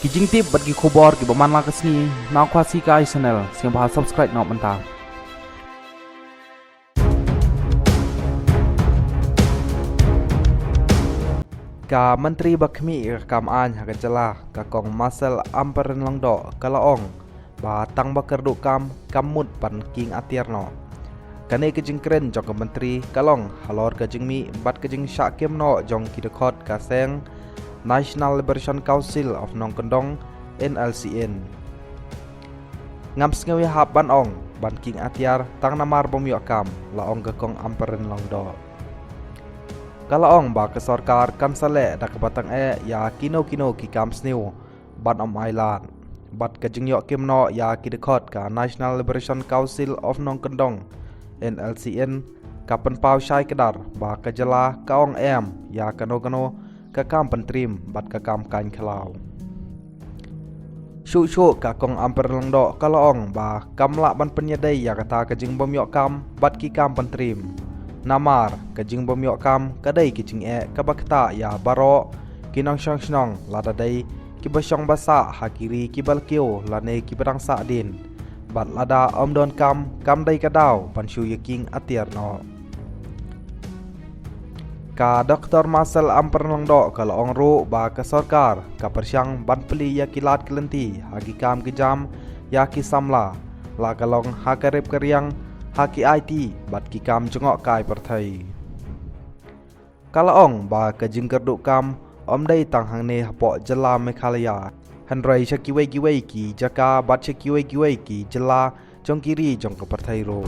Kijing tip bagi kubor ki baman la kesni nak kuasi kai channel siang bahas subscribe nak mentah. Ka Menteri Bakmi kam an ha kajala ka kong Marcel Amperen Longdo kalaong ba tang bakerdu kam kamut pan king atierno. Kane kijing keren jong ka menteri kalong halor kijing mi bat kijing syakim no jong kidekot ka seng National Liberation Council of Nong Kendong NLCN. Ngams ngawi hap ban ong ban king atiar tang namar bomyok kam laong ka kong Amperen Longdo. Kalau ong ba ke sarkar kam sale dak batang ya kino ki kam sniu ban om island bat ke jingyok kimno ya kidekot ka National Liberation Council of Nong Kendong NLCN kapen pau syai kedar ba ke jela ka ong ya kano ka kam pentrim bat ka kam kain khalau shu ka kong Amperen Longdo kalau ong ba kam lak ban penyedai ya kata ke jing bomyok kam bat ki kam pentrim namar kajing bomyok kam kadai kicing kabakta ya baro kinong syong ladadai kibasyong basa hakiri kibalkio lane kibadang sa din bat lada omdon kam dai kadau pansyu yaking atierno ka Dr. Marcel Amperen Longdo kalau ong ru ba ka sarkar ka persyang ban peli ya kilat kelenti hagi kam kejam ya kisamla la kalong hakarep keriang haki IT bat ki kam jengok kai perthai kalau ong ba ka jingkerdu kam om dai tang hang ne hapo jela Meghalaya hanrai shakiwei ki jaka bat shakiwei ki jela jong kiri jong ka perthai ro